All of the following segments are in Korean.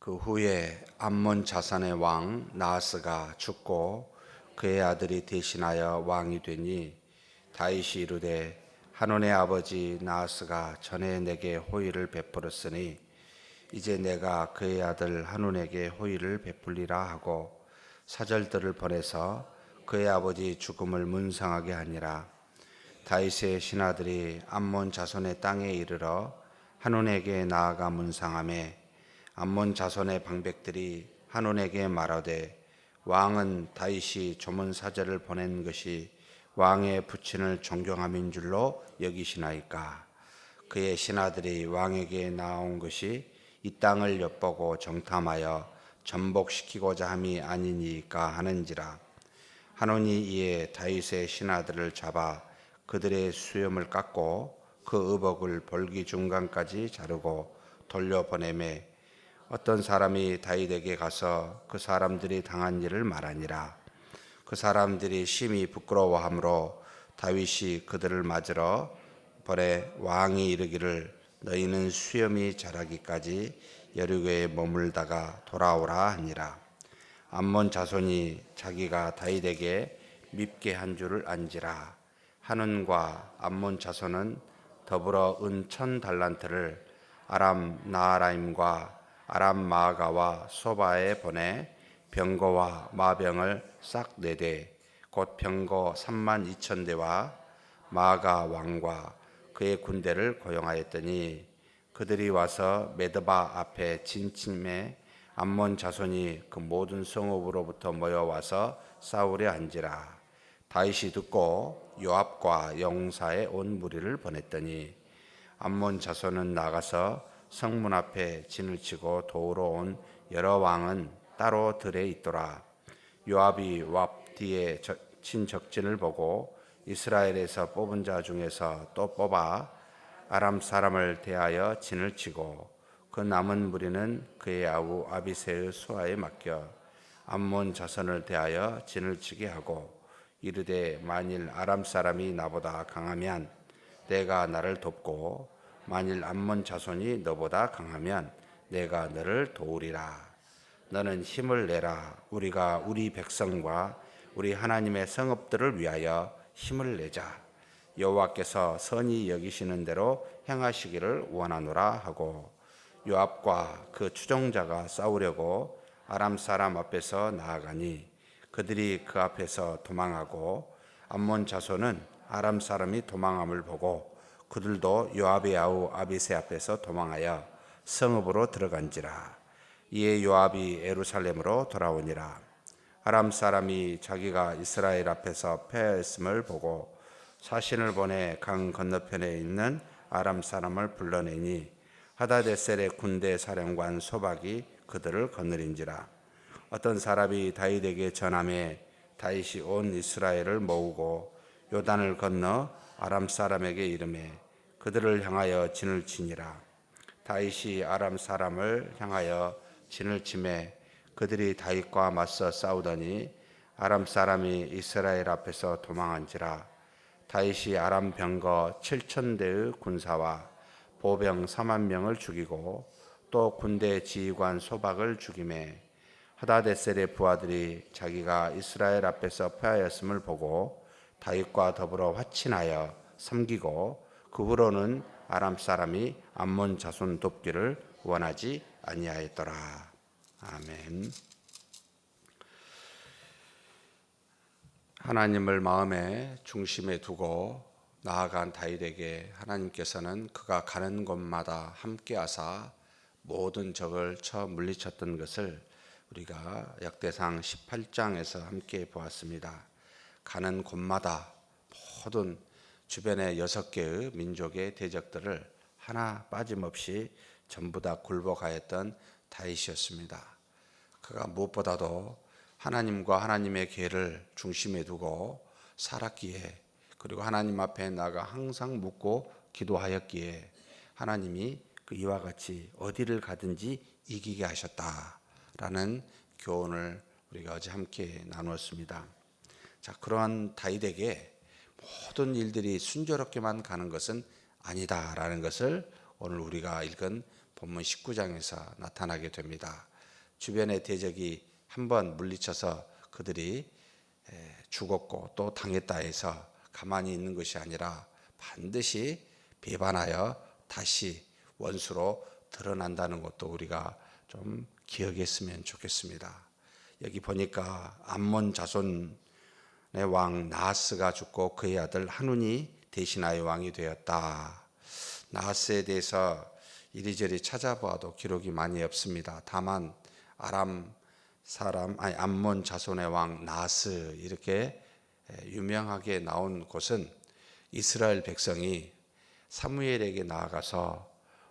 그 후에 암몬 자산의 왕 나하스가 죽고 그의 아들이 대신하여 왕이 되니 다윗이 이르되 한온의 아버지 나하스가 전에 내게 호의를 베풀었으니 이제 내가 그의 아들 한온에게 호의를 베풀리라 하고 사절들을 보내서 그의 아버지 죽음을 문상하게 하니라. 다윗의 신하들이 암몬 자손의 땅에 이르러 한온에게 나아가 문상하매 암몬 자손의 방백들이 한온에게 말하되 왕은 다윗이 조문 사절을 보낸 것이 왕의 부친을 존경함인 줄로 여기시나이까. 그의 신하들이 왕에게 나온 것이 이 땅을 엿보고 정탐하여 전복시키고자 함이 아니니까 하는지라. 한온이 이에 다윗의 신하들을 잡아 그들의 수염을 깎고 그 의복을 볼기 중간까지 자르고 돌려보내매 어떤 사람이 다윗에게 가서 그 사람들이 당한 일을 말하니라. 그 사람들이 심히 부끄러워하므로 다윗이 그들을 맞으러 보내 왕이 이르기를 너희는 수염이 자라기까지 여리고에 머물다가 돌아오라 하니라. 암몬 자손이 자기가 다윗에게 밉게 한 줄을 안지라. 한온과 암몬 자손은 더불어 은 1000달란트를 아람 나하라임과 아람 마아가와 소바에 보내 병거와 마병을 싹 4대 곧 병거 32,000대와 마아가 왕과 그의 군대를 고용하였더니 그들이 와서 메드바 앞에 진침에 암몬 자손이 그 모든 성읍으로부터 모여와서 싸우려 한지라. 다윗이 듣고 요압과 영사의 온 무리를 보냈더니 암몬 자손은 나가서 성문 앞에 진을 치고 도우러 온 여러 왕은 따로 들에 있더라. 요압이 왑 뒤에 친 적진을 보고 이스라엘에서 뽑은 자 중에서 또 뽑아 아람 사람을 대하여 진을 치고 그 남은 무리는 그의 아우 아비새의 수하에 맡겨 암몬 자손을 대하여 진을 치게 하고 이르되 만일 아람 사람이 나보다 강하면 내가 나를 돕고 만일 암몬 자손이 너보다 강하면 내가 너를 도우리라. 너는 힘을 내라. 우리가 우리 백성과 우리 하나님의 성읍들을 위하여 힘을 내자. 여호와께서 선히 여기시는 대로 행하시기를 원하노라 하고 요압과 그 추종자가 싸우려고 아람 사람 앞에서 나아가니 그들이 그 앞에서 도망하고 암몬 자손은 아람 사람이 도망함을 보고 그들도 요압의 아우 아비새 앞에서 도망하여 성읍으로 들어간지라. 이에 요압이 예루살렘으로 돌아오니라. 아람 사람이 자기가 이스라엘 앞에서 패하였음을 보고 사신을 보내 강 건너편에 있는 아람 사람을 불러내니 하다데셀의 군대 사령관 소박이 그들을 거느린지라. 어떤 사람이 다윗에게 전하매 다윗이 온 이스라엘을 모으고 요단을 건너 아람 사람에게 이르매 그들을 향하여 진을 치니라. 다윗이 아람 사람을 향하여 진을 치매 그들이 다윗과 맞서 싸우더니 아람 사람이 이스라엘 앞에서 도망한지라. 다윗이 아람 병거 7,000대의 군사와 보병 40,000명을 죽이고 또 군대 지휘관 소박을 죽이매 하다데셀의 부하들이 자기가 이스라엘 앞에서 패하였음을 보고 다윗과 더불어 화친하여 섬기고 그 후로는 아람 사람이 암몬 자손 돕기를 원하지 아니하였더라. 아멘. 하나님을 마음의 중심에 두고 나아간 다윗에게 하나님께서는 그가 가는 곳마다 함께하사 모든 적을 쳐 물리쳤던 것을 우리가 역대상 18장에서 함께 보았습니다. 가는 곳마다 모든 주변의 6개의 민족의 대적들을 하나 빠짐없이 전부 다 굴복하였던 다윗이었습니다. 그가 무엇보다도 하나님과 하나님의 계를 중심에 두고 살았기에 그리고 하나님 앞에 나가 항상 묻고 기도하였기에 하나님이 그 이와 같이 어디를 가든지 이기게 하셨다라는 교훈을 우리가 어제 함께 나누었습니다. 자, 그러한 다윗에게 모든 일들이 순조롭게만 가는 것은 아니다라는 것을 오늘 우리가 읽은 본문 19장에서 나타나게 됩니다. 주변의 대적이 한번 물리쳐서 그들이 죽었고 또 당했다 해서 가만히 있는 것이 아니라 반드시 배반하여 다시 원수로 드러난다는 것도 우리가 좀 기억했으면 좋겠습니다. 여기 보니까 암몬 자손의 왕 나하스가 죽고 그의 아들 한운이 대신하여 왕이 되었다. 나하스에 대해서 이리저리 찾아봐도 기록이 많이 없습니다. 다만 암몬 자손의 왕 나하스 이렇게 유명하게 나온 곳은 이스라엘 백성이 사무엘에게 나아가서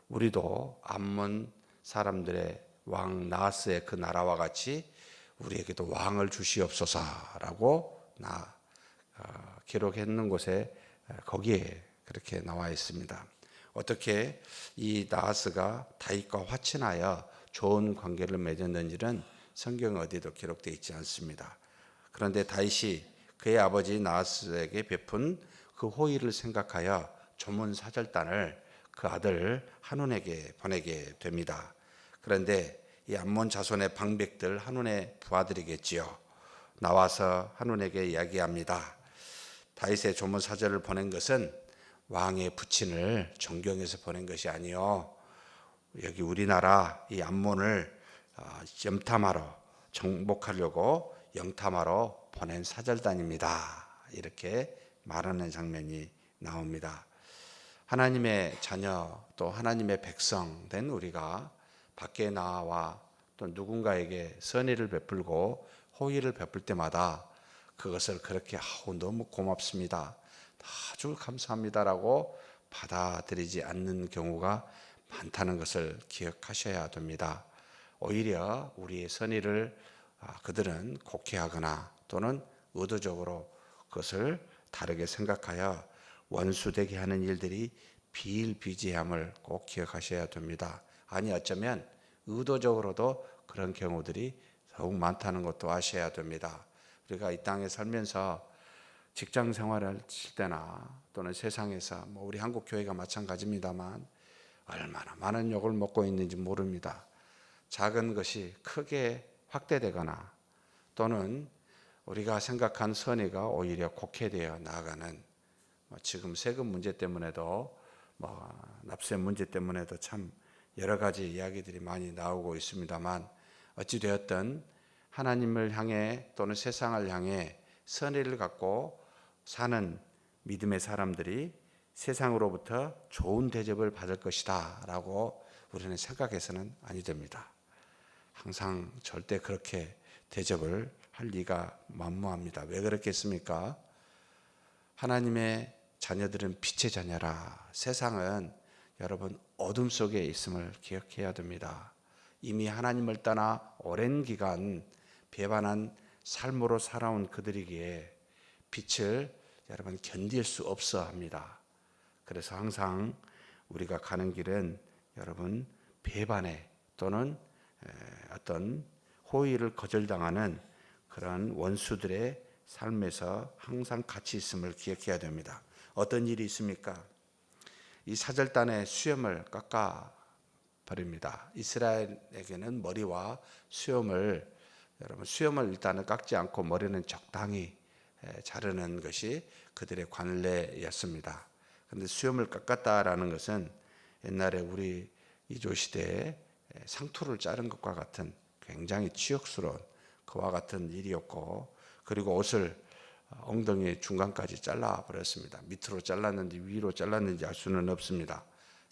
우리도 암몬 사람들의 왕 나하스의 그 나라와 같이 우리에게도 왕을 주시옵소서라고 기록했는 곳에 거기에 그렇게 나와 있습니다. 어떻게 이 나하스가 다윗과 화친하여 좋은 관계를 맺었는지는 성경 어디도 기록되어 있지 않습니다. 그런데 다윗이 그의 아버지 나하스에게 베푼 그 호의를 생각하여 조문 사절단을 그 아들 한운에게 보내게 됩니다. 그런데 이 암몬 자손의 방백들 한운의 부하들이겠지요. 나와서 한운에게 이야기합니다. 다윗의 조문 사절을 보낸 것은 왕의 부친을 존경해서 보낸 것이 아니요, 여기 우리나라 이 암몬을 염탐하러 정복하려고 영탐하러 보낸 사절단입니다. 이렇게 말하는 장면이 나옵니다. 하나님의 자녀 또 하나님의 백성 된 우리가 밖에 나와 또 누군가에게 선의를 베풀고 호의를 베풀 때마다 그것을 그렇게 너무 고맙습니다, 아주 감사합니다라고 받아들이지 않는 경우가 많다는 것을 기억하셔야 됩니다. 오히려 우리의 선의를 그들은 곡해하거나 또는 의도적으로 그것을 다르게 생각하여 원수되게 하는 일들이 비일비재함을 꼭 기억하셔야 됩니다. 아니 어쩌면 의도적으로도 그런 경우들이 더욱 많다는 것도 아셔야 됩니다. 우리가 이 땅에 살면서 직장 생활을 할 때나 또는 세상에서 우리 한국 교회가 마찬가지입니다만 얼마나 많은 욕을 먹고 있는지 모릅니다. 작은 것이 크게 확대되거나 또는 우리가 생각한 선의가 오히려 곡해되어 나아가는, 지금 세금 문제 때문에도 납세 문제 때문에도 참 여러 가지 이야기들이 많이 나오고 있습니다만 어찌되었든 하나님을 향해 또는 세상을 향해 선의를 갖고 사는 믿음의 사람들이 세상으로부터 좋은 대접을 받을 것이다 라고 우리는 생각해서는 아니 됩니다. 항상 절대 그렇게 대접을 할 리가 만무합니다. 왜 그렇겠습니까? 하나님의 자녀들은 빛의 자녀라. 세상은 여러분 어둠 속에 있음을 기억해야 됩니다. 이미 하나님을 떠나 오랜 기간 배반한 삶으로 살아온 그들이기에 빛을 여러분 견딜 수 없어 합니다. 그래서 항상 우리가 가는 길은 여러분 배반에 또는 어떤 호의를 거절당하는 그런 원수들의 삶에서 항상 같이 있음을 기억해야 됩니다. 어떤 일이 있습니까? 이 사절단의 수염을 깎아 버립니다. 이스라엘에게는 머리와 수염을 일단은 깎지 않고 머리는 적당히 자르는 것이 그들의 관례였습니다. 그런데 수염을 깎았다라는 것은 옛날에 우리 이조 시대에 상투를 자른 것과 같은 굉장히 치욕스러운 그와 같은 일이었고, 그리고 옷을 엉덩이 중간까지 잘라버렸습니다. 밑으로 잘랐는지 위로 잘랐는지 알 수는 없습니다.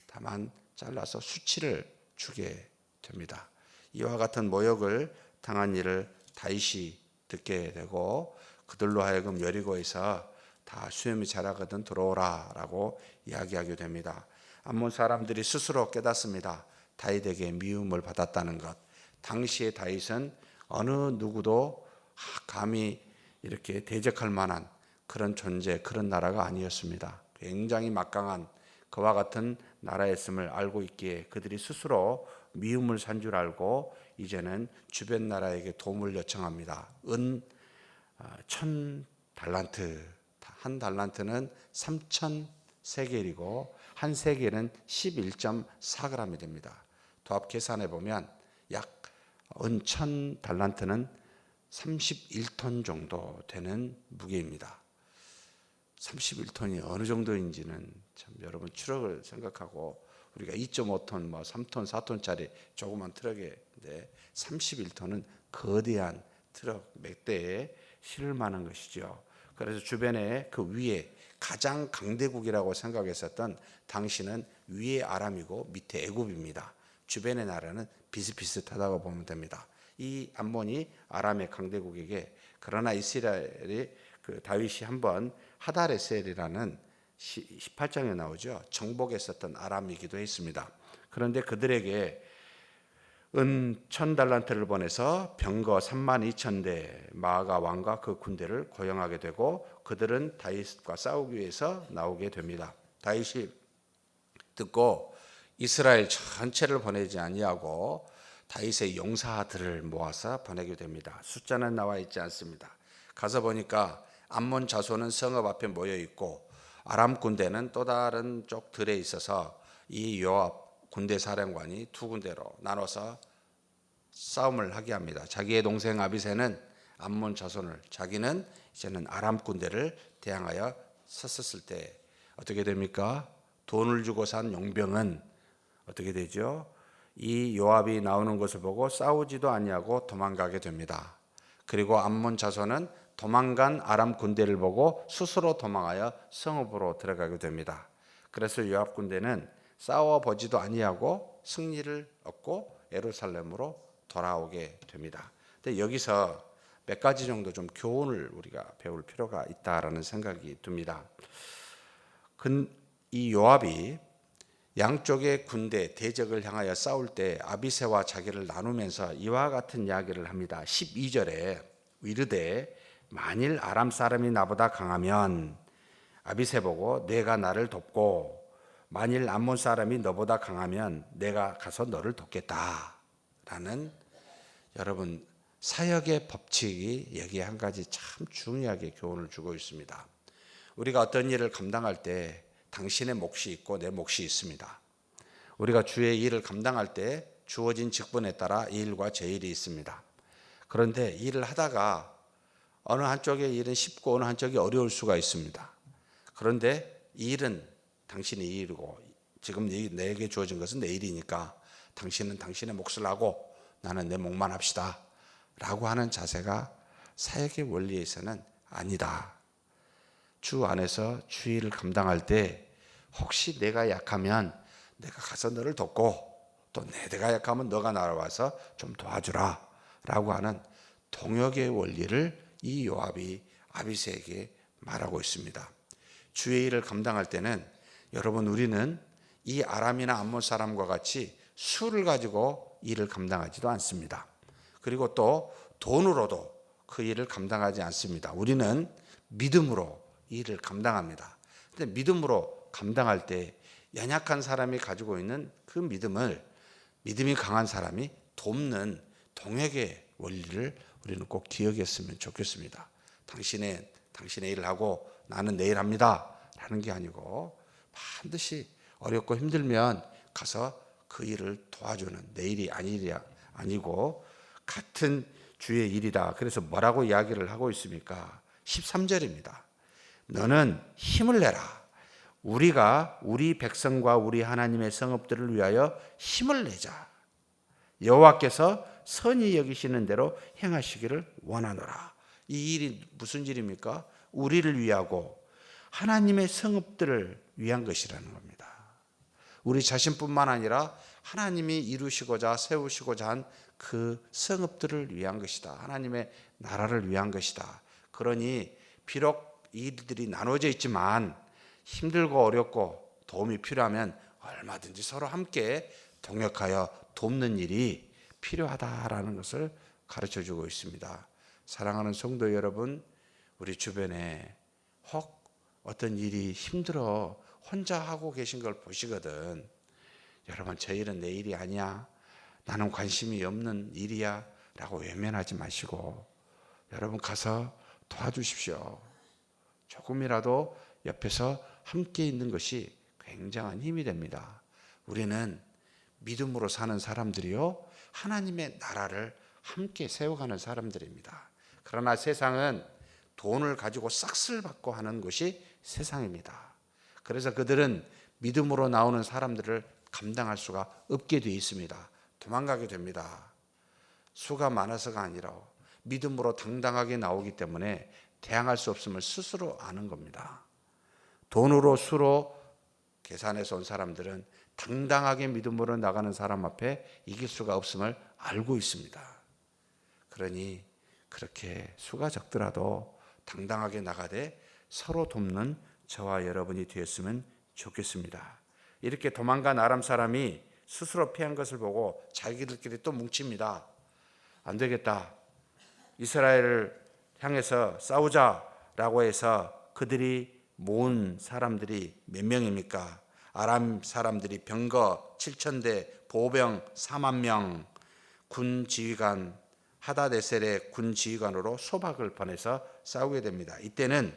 다만 잘라서 수치를 주게 됩니다. 이와 같은 모욕을 당한 일을 다윗이 듣게 되고 그들로 하여금 여리고에서 다 수염이 자라거든 들어오라 라고 이야기하게 됩니다. 암몬 사람들이 스스로 깨닫습니다. 다윗에게 미움을 받았다는 것. 당시의 다윗은 어느 누구도 감히 이렇게 대적할 만한 그런 존재, 그런 나라가 아니었습니다. 굉장히 막강한 그와 같은 나라였음을 알고 있기에 그들이 스스로 미움을 산 줄 알고 이제는 주변 나라에게 도움을 요청합니다. 은 1000달란트, 한 달란트는 3000세겔이고 한 세겔은 11.4g이 됩니다. 도합 계산해 보면 약 은 1000달란트는 31톤 정도 되는 무게입니다. 31톤이 어느 정도인지는 참 여러분 트럭을 생각하고 우리가 2.5톤, 3톤, 4톤짜리 조그만 트럭인데 31톤은 거대한 트럭 몇 대에 실을 만한 것이죠. 그래서 주변에 그 위에 가장 강대국이라고 생각했었던 당시는 위에 아람이고 밑에 애굽입니다. 주변의 나라는 비슷비슷하다고 보면 됩니다. 이 암몬이 아람의 강대국에게, 그러나 이스라엘이 그 다윗이 한번 하다레셀이라는 18장에 나오죠. 정복했었던 아람이기도 했습니다. 그런데 그들에게 은 1000달란트를 보내서 병거 32,000대 마아가 왕과 그 군대를 고용하게 되고 그들은 다윗과 싸우기 위해서 나오게 됩니다. 다윗이 듣고 이스라엘 전체를 보내지 아니하고 다윗의 용사들을 모아서 보내게 됩니다. 숫자는 나와 있지 않습니다. 가서 보니까 암몬 자손은 성읍 앞에 모여 있고 아람 군대는 또 다른 쪽 들에 있어서 이 요압 군대 사령관이 두 군대로 나눠서 싸움을 하게 합니다. 자기의 동생 아비새는 암몬 자손을, 자기는 이제는 아람 군대를 대항하여 섰을 때 어떻게 됩니까? 돈을 주고 산 용병은 어떻게 되죠? 이 요압이 나오는 것을 보고 싸우지도 아니하고 도망가게 됩니다. 그리고 암몬 자손은 도망간 아람 군대를 보고 스스로 도망하여 성읍으로 들어가게 됩니다. 그래서 요압 군대는 싸워보지도 아니하고 승리를 얻고 예루살렘으로 돌아오게 됩니다. 근데 여기서 몇 가지 정도 좀 교훈을 우리가 배울 필요가 있다라는 생각이 듭니다. 이 요압이 양쪽의 군대 대적을 향하여 싸울 때 아비새와 자기를 나누면서 이와 같은 이야기를 합니다. 12절에 이르되 만일 아람 사람이 나보다 강하면 아비새 보고 내가 나를 돕고 만일 암몬 사람이 너보다 강하면 내가 가서 너를 돕겠다 라는, 여러분 사역의 법칙이 여기에 한 가지 참 중요하게 교훈을 주고 있습니다. 우리가 어떤 일을 감당할 때 당신의 몫이 있고 내 몫이 있습니다. 우리가 주의 일을 감당할 때 주어진 직분에 따라 이 일과 제 일이 있습니다. 그런데 일을 하다가 어느 한쪽의 일은 쉽고 어느 한쪽이 어려울 수가 있습니다. 그런데 이 일은 당신의 일이고 지금 내게 주어진 것은 내 일이니까 당신은 당신의 몫을 하고 나는 내 몫만 합시다 라고 하는 자세가 사역의 원리에서는 아니다. 주 안에서 주 일을 감당할 때 혹시 내가 약하면 내가 가서 너를 돕고 또 내가 약하면 너가 나와서 좀 도와주라 라고 하는 동역의 원리를 이 요압이 아비새에게 말하고 있습니다. 주의 일을 감당할 때는 여러분 우리는 이 아람이나 암몬 사람과 같이 수를 가지고 일을 감당하지도 않습니다. 그리고 또 돈으로도 그 일을 감당하지 않습니다. 우리는 믿음으로 일을 감당합니다. 근데 믿음으로 감당할 때 연약한 사람이 가지고 있는 그 믿음이 강한 사람이 돕는 동역의 원리를 우리는 꼭 기억했으면 좋겠습니다. 당신의 일을 하고 나는 내일 합니다 라는 게 아니고 반드시 어렵고 힘들면 가서 그 일을 도와주는, 내 일이 아니고 같은 주의 일이다. 그래서 뭐라고 이야기를 하고 있습니까? 13절입니다. 너는 힘을 내라. 우리가 우리 백성과 우리 하나님의 성읍들을 위하여 힘을 내자. 여호와께서 선히 여기시는 대로 행하시기를 원하노라. 이 일이 무슨 일입니까? 우리를 위하고 하나님의 성읍들을 위한 것이라는 겁니다. 우리 자신뿐만 아니라 하나님이 이루시고자 세우시고자 한 그 성읍들을 위한 것이다. 하나님의 나라를 위한 것이다. 그러니 비록 이 일들이 나눠져 있지만 힘들고 어렵고 도움이 필요하면 얼마든지 서로 함께 동역하여 돕는 일이 필요하다라는 것을 가르쳐주고 있습니다. 사랑하는 성도 여러분, 우리 주변에 혹 어떤 일이 힘들어 혼자 하고 계신 걸 보시거든. 여러분, 저 일은 내 일이 아니야, 나는 관심이 없는 일이야 라고 외면하지 마시고 여러분 가서 도와주십시오. 조금이라도 옆에서 함께 있는 것이 굉장한 힘이 됩니다. 우리는 믿음으로 사는 사람들이요, 하나님의 나라를 함께 세워가는 사람들입니다. 그러나 세상은 돈을 가지고 싹쓸 받고 하는 것이 세상입니다. 그래서 그들은 믿음으로 나오는 사람들을 감당할 수가 없게 되어 있습니다. 도망가게 됩니다. 수가 많아서가 아니라 믿음으로 당당하게 나오기 때문에 대항할 수 없음을 스스로 아는 겁니다. 돈으로 수로 계산해서 온 사람들은 당당하게 믿음으로 나가는 사람 앞에 이길 수가 없음을 알고 있습니다. 그러니 그렇게 수가 적더라도 당당하게 나가되 서로 돕는 저와 여러분이 되었으면 좋겠습니다. 이렇게 도망간 아람 사람이 스스로 피한 것을 보고 자기들끼리 또 뭉칩니다. 안 되겠다. 이스라엘을 향해서 싸우자라고 해서 그들이 모은 사람들이 몇 명입니까? 아람 사람들이 병거 7,000대, 보병 4만 명, 군 지휘관 하다데셀의 군 지휘관으로 소박을 보내서 싸우게 됩니다. 이때는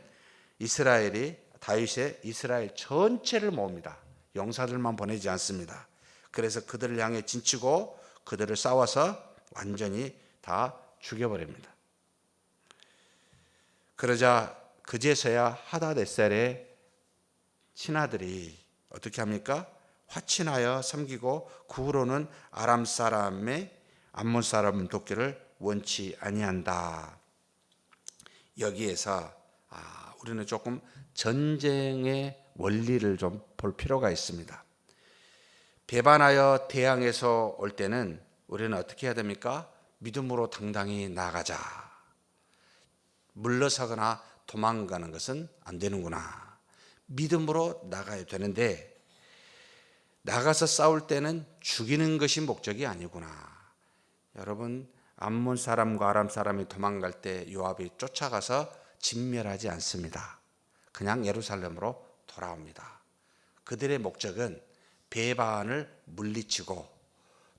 이스라엘이 다윗의 이스라엘 전체를 모읍니다. 용사들만 보내지 않습니다. 그래서 그들을 향해 진치고 그들을 싸워서 완전히 다 죽여버립니다. 그러자 그제서야 하다데셀의 친아들이 어떻게 합니까? 화친하여 섬기고 그 후로는 아람 사람의 암몬 사람 돕기를 원치 아니한다. 여기에서 우리는 조금 전쟁의 원리를 좀 볼 필요가 있습니다. 배반하여 대항해서 올 때는 우리는 어떻게 해야 됩니까? 믿음으로 당당히 나가자. 물러서거나 도망가는 것은 안 되는구나. 믿음으로 나가야 되는데 나가서 싸울 때는 죽이는 것이 목적이 아니구나. 여러분, 암몬 사람과 아람 사람이 도망갈 때 요압이 쫓아가서 진멸하지 않습니다. 그냥 예루살렘으로 돌아옵니다. 그들의 목적은 배반을 물리치고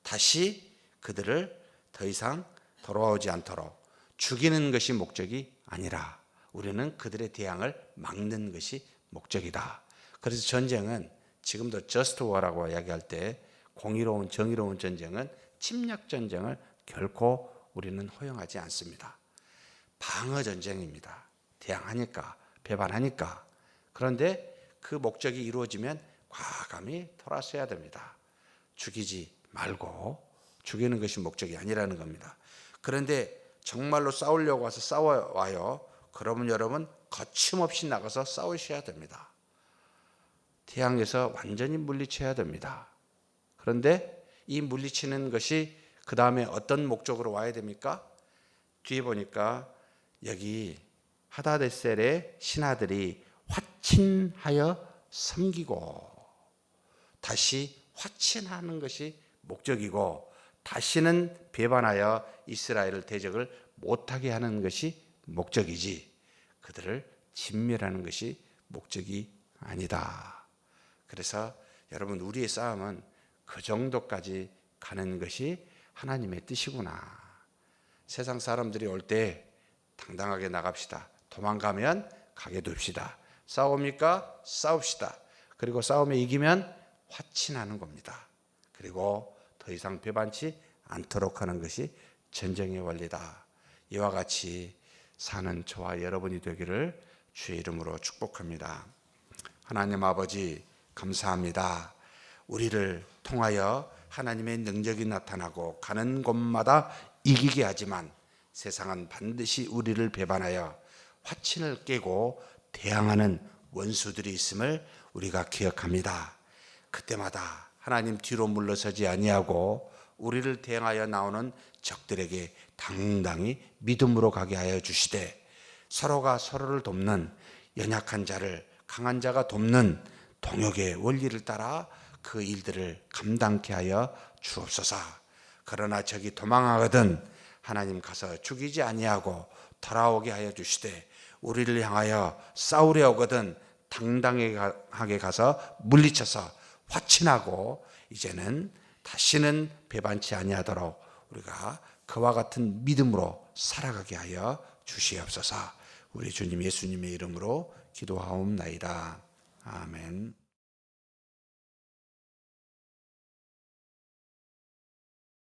다시 그들을 더 이상 돌아오지 않도록 죽이는 것이 목적이 아니라 우리는 그들의 대항을 막는 것이 목적이다. 그래서 전쟁은 지금도 저스트 워라고 이야기할 때 공의로운 정의로운 전쟁은 침략 전쟁을 결코 우리는 허용하지 않습니다. 방어 전쟁입니다. 대항하니까 배반하니까. 그런데 그 목적이 이루어지면 과감히 돌아서야 됩니다. 죽이지 말고 죽이는 것이 목적이 아니라는 겁니다. 그런데 정말로 싸우려고 와서 싸워와요. 그러면 여러분 거침없이 나가서 싸우셔야 됩니다. 태양에서 완전히 물리쳐야 됩니다. 그런데 이 물리치는 것이 그 다음에 어떤 목적으로 와야 됩니까? 뒤에 보니까 여기 하다데셀의 신하들이 화친하여 섬기고 다시 화친하는 것이 목적이고 다시는 배반하여 이스라엘을 대적을 못하게 하는 것이 목적이지 그들을 진멸하는 것이 목적이 아니다. 그래서 여러분 우리의 싸움은 그 정도까지 가는 것이 하나님의 뜻이구나. 세상 사람들이 올 때 당당하게 나갑시다. 도망가면 가게 둡시다. 싸웁니까? 싸웁시다. 그리고 싸움에 이기면 화친하는 겁니다. 그리고 더 이상 배반치 않도록 하는 것이 전쟁의 원리다. 이와 같이 사는 저와 여러분이 되기를 주의 이름으로 축복합니다. 하나님 아버지 감사합니다. 우리를 통하여 하나님의 능력이 나타나고 가는 곳마다 이기게 하지만 세상은 반드시 우리를 배반하여 화친을 깨고 대항하는 원수들이 있음을 우리가 기억합니다. 그때마다 하나님 뒤로 물러서지 아니하고 우리를 대항하여 나오는 적들에게 당당히 믿음으로 가게 하여 주시되 서로가 서로를 돕는 연약한 자를 강한 자가 돕는 동역의 원리를 따라 그 일들을 감당케 하여 주옵소서. 그러나 저기 도망하거든 하나님 가서 죽이지 아니하고 돌아오게 하여 주시되 우리를 향하여 싸우려 오거든 당당하게 가서 물리쳐서 화친하고 이제는 다시는 배반치 아니하도록 우리가 그와 같은 믿음으로 살아가게 하여 주시옵소서. 우리 주님 예수님의 이름으로 기도하옵나이다. 아멘.